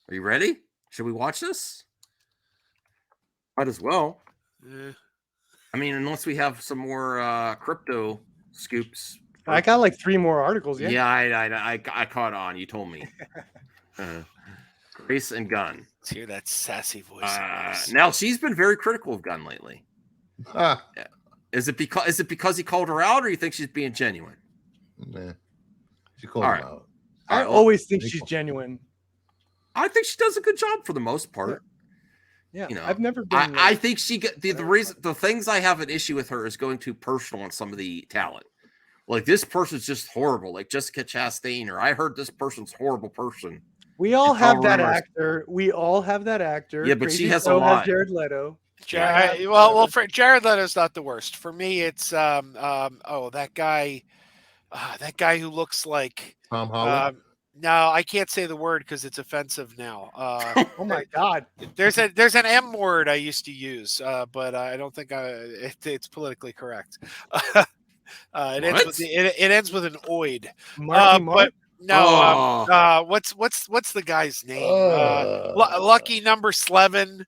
Are you ready? Should we watch this? Might as well. I mean, unless we have some more crypto scoops. I got like 3 more articles. Yeah, I caught on. You told me. Grace and Gunn. Let's hear that sassy voice. Now she's been very critical of Gunn lately. Is it because he called her out, or you think she's being genuine? Nah, she called him out. I always think she's genuine. I think she does a good job for the most part. Yeah, you know, I've never been. I think she get the reason the things I have an issue with her is going too personal on some of the talent. Like this person's just horrible, like Jessica Chastain, or I heard this person's horrible person. We all have that actor. We all have that actor. Yeah, but she has a lot. Jared Leto. Jared Leto's not the worst. For me, it's that guy who looks like Tom Holland. No, I can't say the word because it's offensive now. Oh my God! There's an M word I used to use, but I don't think it's politically correct. It ends with an oid. But no, what's the guy's name? Lucky number 11.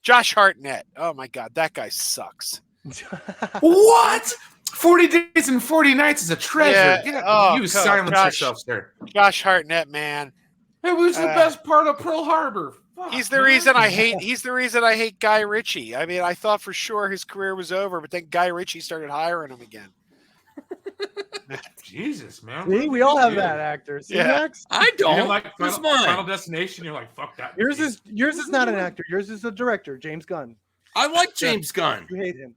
Josh Hartnett. Oh my God, that guy sucks. What? 40 Days and 40 Nights is a treasure. You silence yourself, sir. Josh Hartnett, man. It was the best part of Pearl Harbor. Fuck, he's the reason I hate Guy Ritchie. I mean, I thought for sure his career was over, but then Guy Ritchie started hiring him again. Jesus, man. See, we all have that actor. See, Max? I don't. You like Final Destination, you're like, fuck that. Yours is not an actor. Yours is a director, James Gunn. I like James Gunn. You hate him.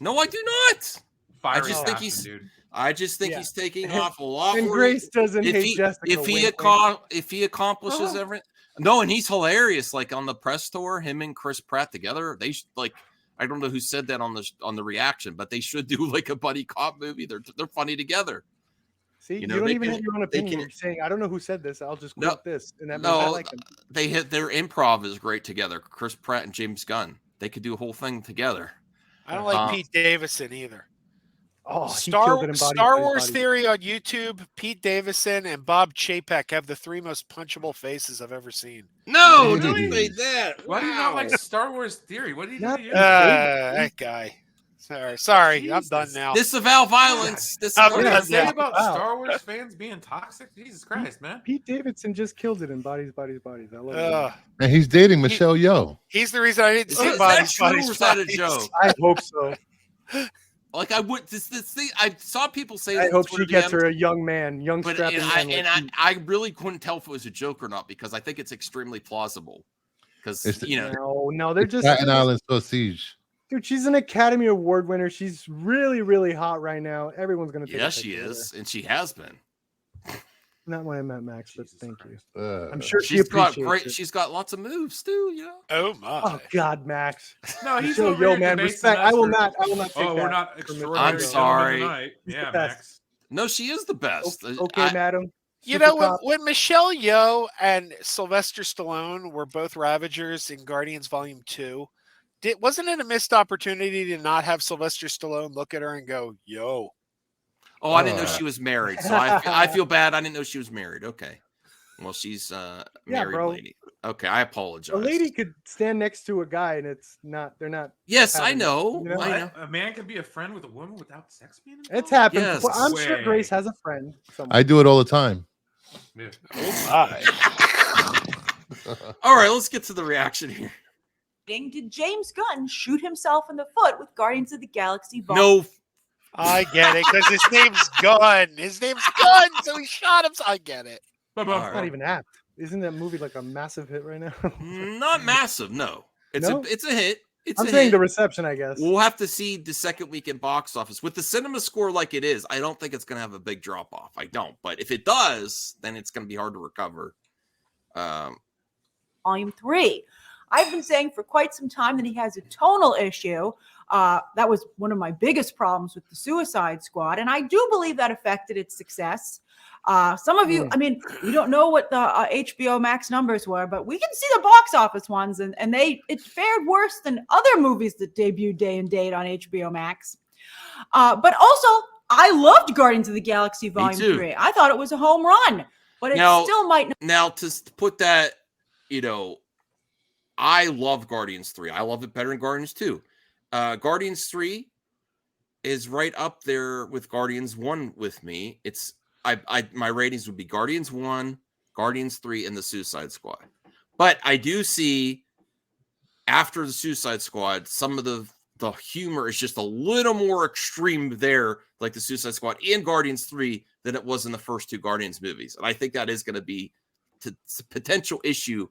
No, I do not. I just think he's taking off a lot. And Grace doesn't hate Jessica. If he accomplishes everything, no, and he's hilarious. Like on the press tour, him and Chris Pratt together, they like. I don't know who said that on the reaction, but they should do like a buddy cop movie. They're funny together. See, you don't even have your own opinion. You're saying, I don't know who said this. I'll just quote this, and that means I like them. They hit their improv is great together. Chris Pratt and James Gunn. They could do a whole thing together. I don't like Pete Davidson either. Oh, Star Wars Theory on YouTube. Pete Davidson and Bob Chapek have the 3 most punchable faces I've ever seen. No, don't say that. Why do you not like Star Wars Theory? What do you do? That guy. Sorry, Jesus. I'm done now. Disavow violence. What do you say about Star Wars fans being toxic? Jesus Christ, man. Pete Davidson just killed it in Bodies. I love it. And he's dating Michelle Yeoh. He's the reason I didn't see Bodies. Is that a joke? I hope so. Like I would this thing. I saw people say. I hope she gets her a young strapping man. I really couldn't tell if it was a joke or not because I think it's extremely plausible. Because no, they're just Staten Island Sausage. Dude, she's an Academy Award winner. She's really, really hot right now. Everyone's gonna take. Yes, she is, and she has been. Not when I met Max, but thank you. I'm sure she's She's got lots of moves too. You know. Oh my. Oh God, Max. No, he's so yo, man. Respect. I will not. Take we're not extraordinary. I'm sorry. Yeah, Max. No, she is the best. Okay, madam. You know, when Michelle Yeoh and Sylvester Stallone were both Ravagers in Guardians Volume 2, wasn't it a missed opportunity to not have Sylvester Stallone look at her and go, yo? Oh, I didn't know she was married, so I feel bad. I didn't know she was married. Okay. Well, she's a married lady. Okay, I apologize. A lady could stand next to a guy, and they're not. Yes, I know. I know. A man can be a friend with a woman without sex being involved? It's happened. Yes. Well, I'm sure Grace has a friend. I do it all the time. Yeah. All right, let's get to the reaction here. Did James Gunn shoot himself in the foot with Guardians of the Galaxy? No. I get it, because his name's Gunn. His name's Gunn, so he shot him. I get it. It's not even apt. Isn't that movie like a massive hit right now? Not massive, no. It's a hit. I'm saying the reception, I guess. We'll have to see the second weekend box office. With the cinema score like it is, I don't think it's going to have a big drop off. I don't. But if it does, then it's going to be hard to recover. Volume 3. I've been saying for quite some time that he has a tonal issue. That was one of my biggest problems with the Suicide Squad. And I do believe that affected its success. Some of you, I mean, we don't know what the HBO Max numbers were, but we can see the box office ones, and it fared worse than other movies that debuted day and date on HBO Max. But also, I loved Guardians of the Galaxy Volume 3. I thought it was a home run. but it still might not. Now, to put that, I love Guardians 3. I love it better than Guardians 2. Guardians 3 is right up there with Guardians 1 with me. It's my ratings would be Guardians 1, Guardians 3, and the Suicide Squad. But I do see after the Suicide Squad, some of the humor is just a little more extreme there, like the Suicide Squad and Guardians 3, than it was in the first 2 Guardians movies. And I think that is going to be a potential issue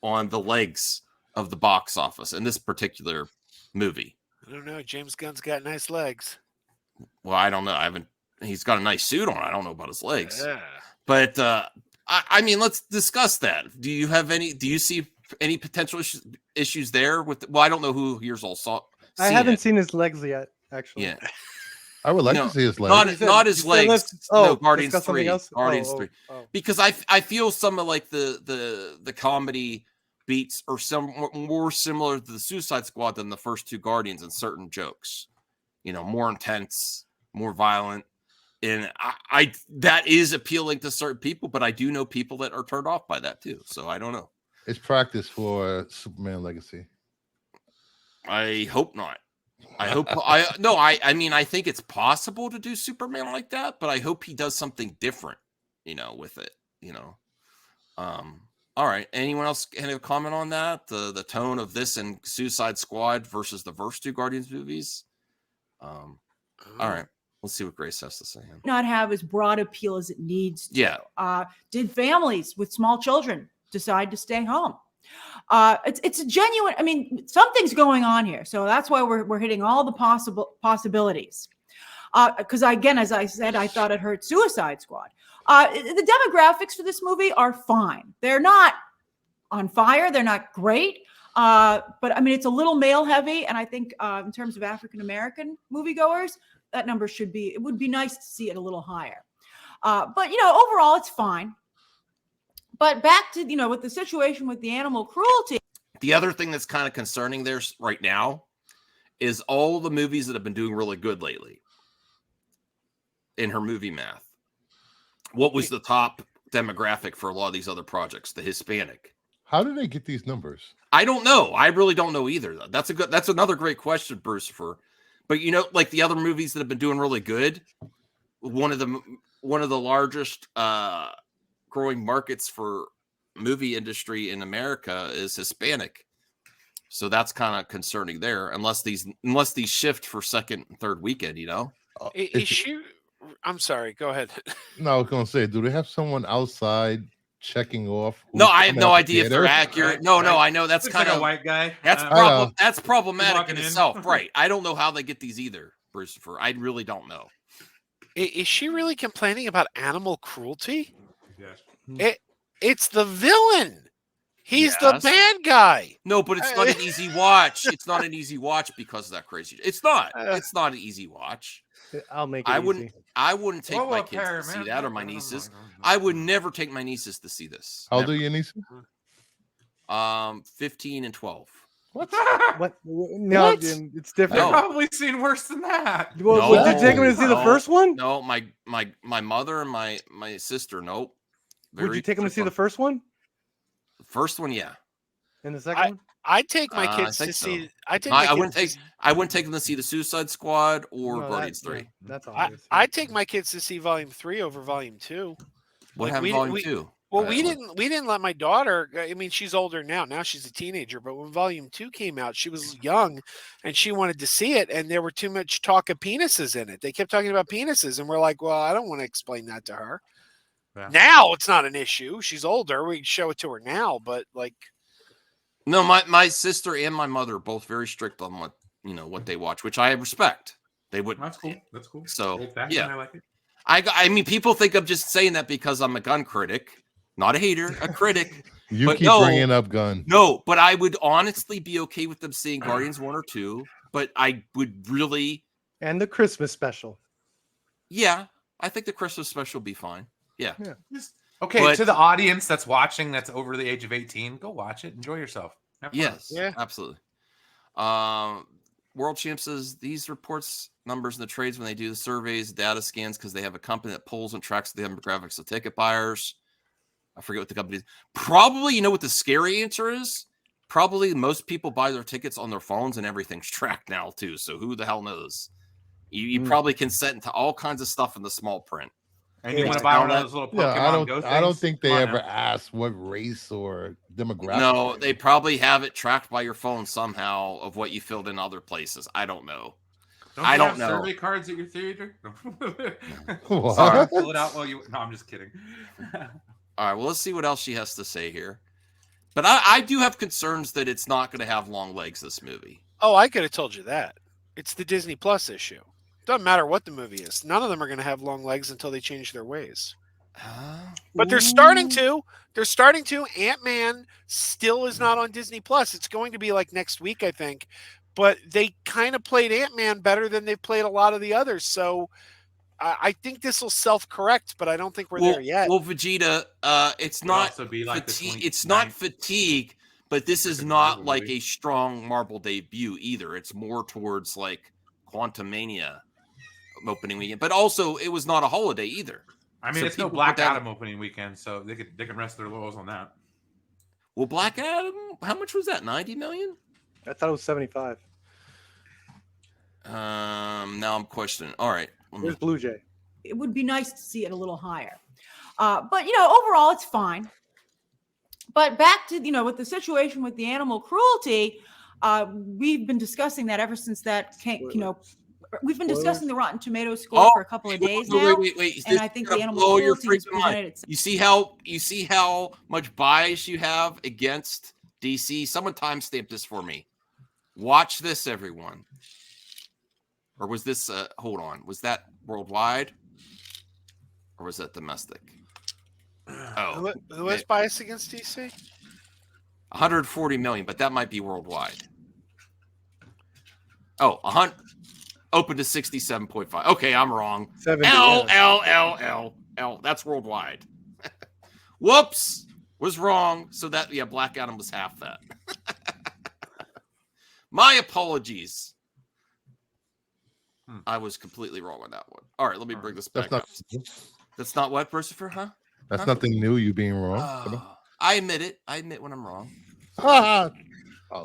on the legs of the box office in this particular movie. I don't know. James Gunn's got nice legs. Well, I don't know. He's got a nice suit on. I don't know about his legs. Yeah. But I mean, let's discuss that. Do you see any potential issues there with? Well, I don't know who here's all saw. I haven't seen his legs yet, actually. Yeah. I would like to see his legs. Not his legs. No, Guardians 3. Guardians 3. Because I feel some of like the comedy beats are some more similar to the Suicide Squad than the first 2 Guardians in certain jokes. More intense, more violent. And I that is appealing to certain people, but I do know people that are turned off by that too. So I don't know. It's practice for Superman Legacy. I hope not. I mean, I think it's possible to do Superman like that, but I hope he does something different, with it, all right. Anyone else have a comment on that? The tone of this and Suicide Squad versus the first 2 Guardians movies? All right. Let's see what Grace has to say. Not have as broad appeal as it needs to. Yeah. Did families with small children decide to stay home? It's a genuine. I mean, something's going on here, so that's why we're hitting all the possibilities. Because again, as I said, I thought it hurt Suicide Squad. The demographics for this movie are fine. They're not on fire. They're not great. But I mean, it's a little male heavy, and I think in terms of African American moviegoers, that number it would be nice to see it a little higher. But overall, it's fine. But back to, with the situation with the animal cruelty. The other thing that's kind of concerning there right now is all the movies that have been doing really good lately in her movie math. What was the top demographic for a lot of these other projects? The Hispanic. How do they get these numbers? I don't know. I really don't know either. That's another great question, Bruce. But like the other movies that have been doing really good, one of the largest growing markets for movie industry in America is Hispanic. So that's kind of concerning there, unless these shift for second and third weekend, Is she? I'm sorry. Go ahead. No, I was going to say, do they have someone outside checking off? No, I have no idea if they're accurate. No, I know that's kind of a white guy. That's problematic in itself, right? I don't know how they get these either, Brucifer. I really don't know. Is she really complaining about animal cruelty? Yes. It's the villain. He's the bad guy. No, but it's not an easy watch. It's not an easy watch because of that crazy. It's not. It's not an easy watch. I'll make it easy. I wouldn't take my kids to see that, or my nieces. I would never take my nieces to see this. How old are your nieces? 15 and 12. What? No, What? It's different. They've probably seen worse than that. Well, No. did you take them to see the first one? No, my mother and my sister. Nope. Would you take them to see the first one? The first one? Yeah. And the second one? I'd take my kids I to think so. see. I wouldn't take them to see the Suicide Squad or No, Guardians 3. That's obvious. I'd take my kids to see Volume 3 over Volume 2. What Like, happened Volume 2? Well, we didn't let my daughter. I mean, she's older now. Now she's a teenager. But when Volume 2 came out, she was young, and she wanted to see it. And there were too much talk of penises in it. They kept talking about penises, and we're like, well, I don't want to explain that to her. Yeah. Now it's not an issue. She's older. We can show it to her now. But like, no, my sister and my mother are both very strict on what they watch, which I respect. They would. That's cool. That's cool. So yeah, I like it. I mean, people think I'm just saying that because I'm a Gunn critic, not a hater, a critic. You keep bringing up Gunn. No, but I would honestly be okay with them seeing Guardians 1 or 2. But I would really. And the Christmas special. Yeah, I think the Christmas special will be fine. Yeah. Okay, but, to the audience that's watching, that's over the age of 18, go watch it. Enjoy yourself. Yes, absolutely. World Champ says these reports numbers in the trades when they do the surveys, data scans, because they have a company that pulls and tracks the demographics of ticket buyers. I forget what the company is. Probably, you know what the scary answer is? Probably most people buy their tickets on their phones and everything's tracked now too. So who the hell knows? You probably can set into all kinds of stuff in the small print. And you want to buy one of those little Pokemon Go things? I don't think they ever asked what race or demographic. No, they probably have it tracked by your phone somehow of what you filled in other places. I don't know. I don't know. Survey cards at your theater? What? Sorry, pull it out while you. No, I'm just kidding. All right, well, let's see what else she has to say here. But I do have concerns that it's not going to have long legs, this movie. Oh, I could have told you that. It's the Disney Plus issue. Doesn't matter what the movie is. None of them are going to have long legs until they change their ways. But they're starting to. They're starting to. Ant-Man still is not on Disney Plus. It's going to be like next week, I think. But they kind of played Ant-Man better than they've played a lot of the others. So I think this will self-correct, but I don't think we're there yet. Well, Vegeta, it's not like fatigue. It's not fatigue, but this is not like a strong Marvel debut either. It's more towards like Quantumania opening weekend, but also it was not a holiday either. I mean, it's no Black Adam opening weekend, so they can rest their laurels on that. Well, Black Adam, how much was that? 90 million? I thought it was 75. Now I'm questioning. All right. Where's Blue Jay? It would be nice to see it a little higher. But, you know, overall, it's fine. But back to, you know, with the situation with the animal cruelty, we've been discussing that ever since that came, you know, we've been discussing the Rotten Tomatoes score for a couple of days now. Wait. And I think the animal cruelty is presented itself. You see how much bias you have against DC? Someone timestamped this for me. Watch this, everyone. Or was this, hold on, was that worldwide? Or was that domestic? Oh. Who has bias against DC? 140 million, but that might be worldwide. Oh, 100, open to 67.5. Okay, I'm wrong. 70, L. That's worldwide. Whoops. Was wrong. So that, yeah, Black Adam was half that. My apologies. I was completely wrong on that one. All right, let me bring this back up. That's not what, Christopher, huh? That's nothing new, you being wrong. I admit it. I admit when I'm wrong.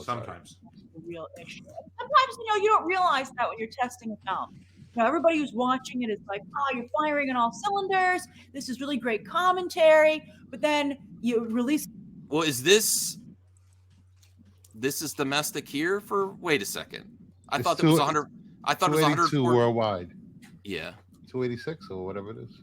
Sometimes. The real issue. Sometimes, you know, you don't realize that when you're testing a film. You know, everybody who's watching it is like, oh, you're firing on all cylinders. This is really great commentary. But then you release. Well, is this is domestic here for, wait a second. I thought it was 100. I thought it was 102 worldwide. Yeah. 286 or whatever it is.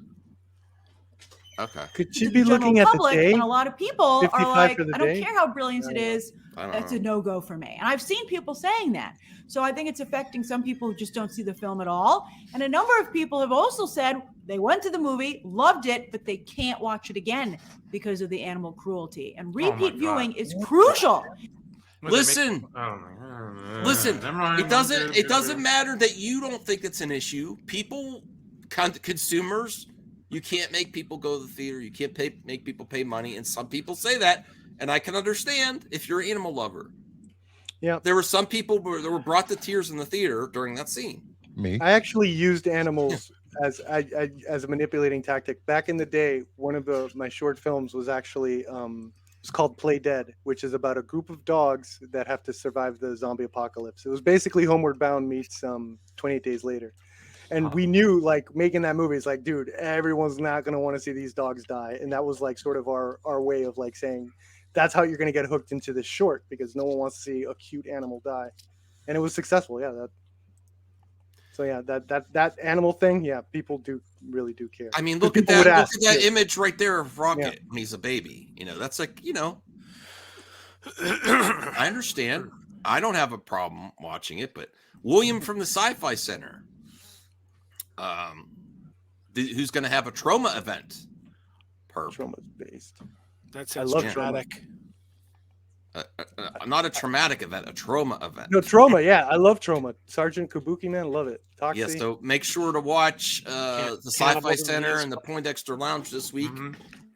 Okay. Could you be looking at the day? And a lot of people are like, I don't day? care how brilliant it is. That's a no-go for me. And I've seen people saying that. So I think it's affecting some people who just don't see the film at all. And a number of people have also said they went to the movie, loved it, but they can't watch it again because of the animal cruelty. And repeat viewing is crucial. Listen. It doesn't matter that you don't think it's an issue. People, consumers, you can't make people go to the theater. You can't make people pay money. And some people say that. And I can understand if you're an animal lover. Yeah. There were some people that were brought to tears in the theater during that scene. Me. I actually used animals as a manipulating tactic. Back in the day, one of my short films was actually it's called Play Dead, which is about a group of dogs that have to survive the zombie apocalypse. It was basically Homeward Bound meets 28 Days Later. And we knew, like, making that movie is like, dude, everyone's not going to want to see these dogs die. And that was like sort of our way of like saying, that's how you're going to get hooked into this short, because no one wants to see a cute animal die. And it was successful. Yeah. That animal thing. Yeah. People really do care. I mean, look at that image right there of Rocket when he's a baby. You know, that's like, you know, I understand. I don't have a problem watching it, but William from the Sci-Fi Center, who's going to have a trauma event. Trauma's based. That sounds traumatic. Not a traumatic event, a trauma event. No, trauma. Yeah, I love trauma. Sergeant Kabuki, man, love it. Toxie. Yes, so make sure to watch the Sci-Fi Center and the Poindexter Lounge this week.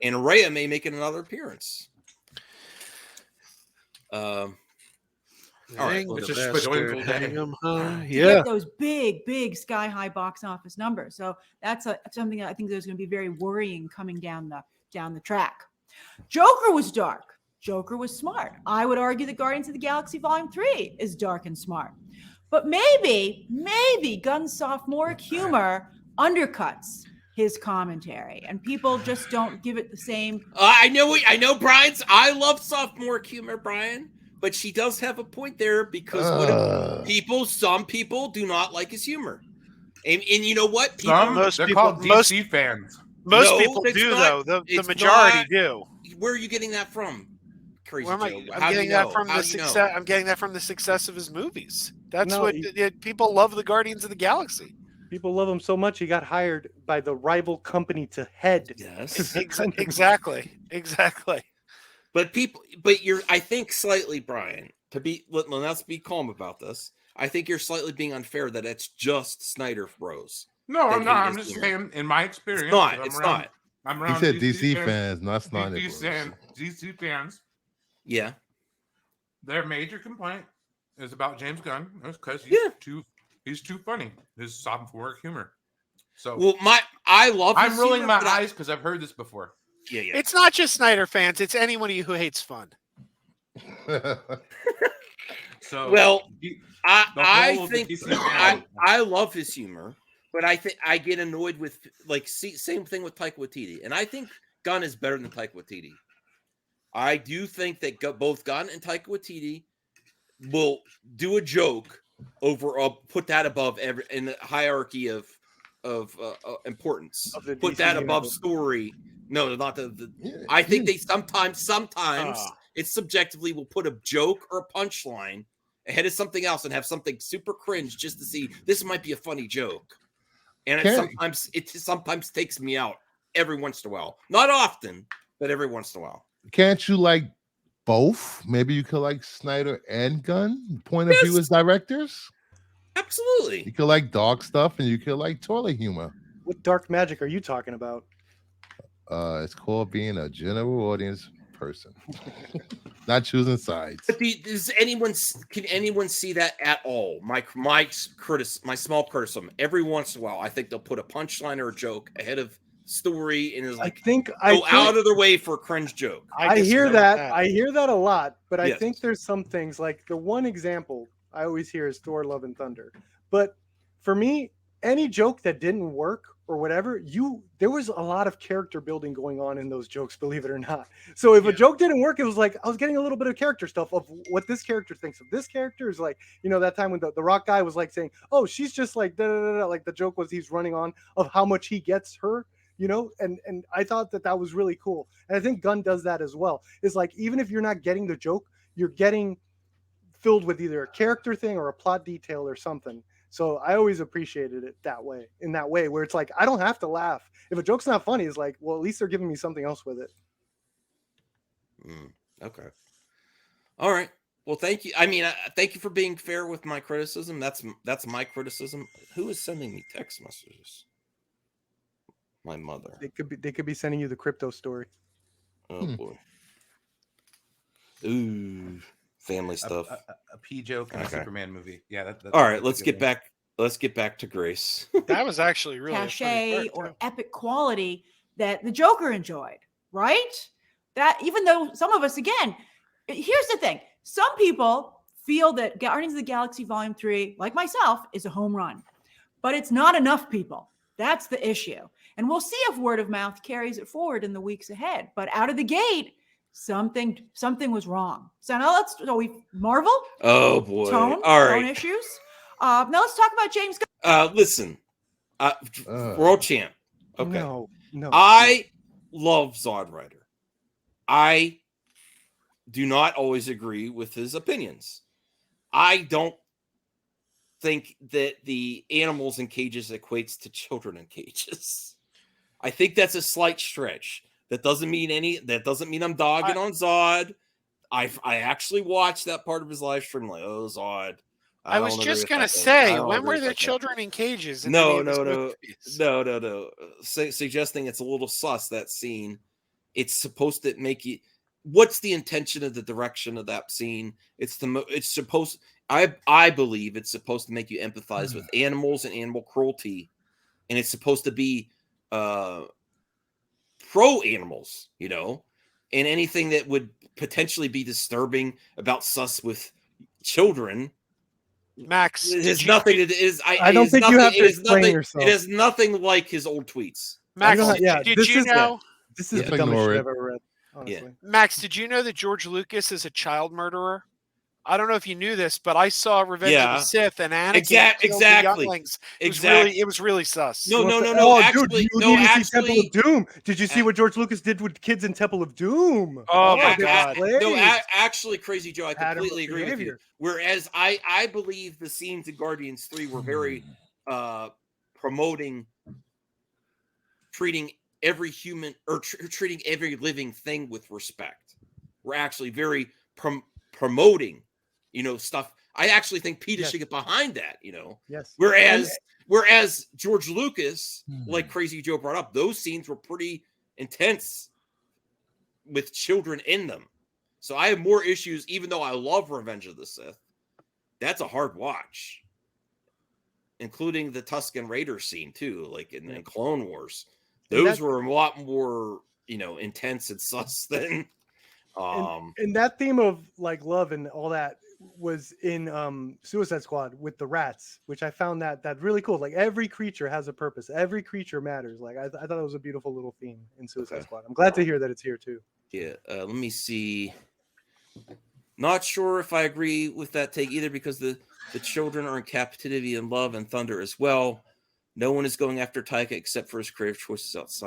And Rhea may make another appearance. All right, get those big sky high box office numbers. So that's something that I think there's going to be very worrying coming down the track. Joker was dark. Joker was smart. I would argue that Guardians of the Galaxy Volume 3 is dark and smart. But maybe Gunn's sophomoric humor undercuts his commentary, and people just don't give it the same. I know Brian's. I love sophomoric humor, Brian, but she does have a point there because some people do not like his humor, and you know what? They're called DC fans. Most people do, though. The majority do. Where are you getting that from? Crazy Where am Joe. I'm getting that from the success. I'm getting that from the success of his movies. That's what people love. The Guardians of the Galaxy. People love him so much he got hired by the rival company to head. Yes, exactly. But I think slightly, Brian. Let's be calm about this. I think you're slightly being unfair that it's just Snyder Bros. No, I'm not. I'm just saying, in my experience, it's not. I'm around. He said DC fans, not Snyder Bros. DC fans. Yeah. Their major complaint is about James Gunn because he's too funny. His sophomoric humor. So I'm rolling my eyes because I've heard this before. Yeah. It's not just Snyder fans. It's anyone who hates fun. I think I love his humor, but I think I get annoyed with same thing with Taika Waititi, and I think Gunn is better than Taika Waititi. I do think that both Gunn and Taika Waititi will do a joke put that above in the hierarchy of importance. Put that above story. No, not the. I think they sometimes it subjectively will put a joke or a punchline ahead of something else and have something super cringe just to see this might be a funny joke. And it sometimes takes me out every once in a while. Not often, but every once in a while. Can't you like both? Maybe you could like Snyder and Gunn, point of view as directors. Absolutely. You could like dark stuff and you could like toilet humor. What dark magic are you talking about? It's called being a general audience person. Not choosing sides. But can anyone see that at all? My small criticism. Every once in a while, I think they'll put a punchline or a joke ahead of story and is like go out of their way for a cringe joke. I hear that. I hear that a lot, but I think there's some things like the one example I always hear is Thor: Love and Thunder. But for me, any joke that didn't work or whatever, there was a lot of character building going on in those jokes, believe it or not. So if a joke didn't work, it was like I was getting a little bit of character stuff of what this character thinks of this character. Is like, that time when the rock guy was like saying, "Oh, she's just like da, da, da, da," like the joke was he's running on of how much he gets her. And I thought that was really cool. And I think Gunn does that as well. It's like, even if you're not getting the joke, you're getting filled with either a character thing or a plot detail or something. So I always appreciated it in that way, where it's like, I don't have to laugh. If a joke's not funny, it's like, well, at least they're giving me something else with it. Okay. All right. Well, thank you. I mean, thank you for being fair with my criticism. That's my criticism. Who is sending me text messages? My mother. They could be sending you the crypto story. Oh boy. Ooh, family stuff. A pee joke in a Superman movie. Yeah. That's all right. Let's get back. Let's get back to Grace. That was actually really cachet or epic quality that the Joker enjoyed, right? That even though some of us, again, here's the thing: some people feel that Guardians of the Galaxy Volume 3, like myself, is a home run, but it's not enough people. That's the issue. And we'll see if word of mouth carries it forward in the weeks ahead. But out of the gate, something was wrong. So now Marvel. Oh boy! All right. Tone issues. Now let's talk about James Gunn. Listen, world champ. Okay. No. I love Zod Rider. I do not always agree with his opinions. I don't think that the animals in cages equates to children in cages. I think that's a slight stretch. That doesn't mean I'm dogging on Zod. I actually watched that part of his live stream. Like, oh, Zod. I was just gonna say, when were there children in cages? No. Suggesting it's a little sus, that scene. It's supposed to make you. What's the intention of the direction of that scene? I believe it's supposed to make you empathize with animals and animal cruelty, and it's supposed to be pro animals, and anything that would potentially be disturbing about sus with children. Max, It has nothing. I don't think you have to explain yourself. It is nothing like his old tweets. Max, did you know? This is Just the dumbest ignore shit it. I've ever read. Honestly. Yeah. Max, did you know that George Lucas is a child murderer? I don't know if you knew this, but I saw Revenge of the Sith and Anakin killed the younglings. It was really sus. No. Oh, actually, dude, you no, need to actually, see Temple of Doom. Did you see what George Lucas did with kids in Temple of Doom? Oh my God! No, actually, Crazy Joe, I completely agree with you. Whereas I believe the scenes in Guardians 3 were very promoting treating every human or treating every living thing with respect. We're actually very promoting, stuff. I actually think PETA should get behind that, Yes. Whereas George Lucas, like Crazy Joe brought up, those scenes were pretty intense with children in them. So I have more issues, even though I love Revenge of the Sith. That's a hard watch, including the Tusken Raider scene too, like in Clone Wars. Those were a lot more, intense and sus than. And that theme of like love and all that was in Suicide Squad with the rats, which I found that really cool. Like every creature has a purpose. Every creature matters. Like I thought it was a beautiful little theme in Suicide Squad. I'm glad to hear that it's here too. Yeah. Let me see. Not sure if I agree with that take either, because the children are in captivity in Love and Thunder as well. No one is going after Taika except for his creative choices outside.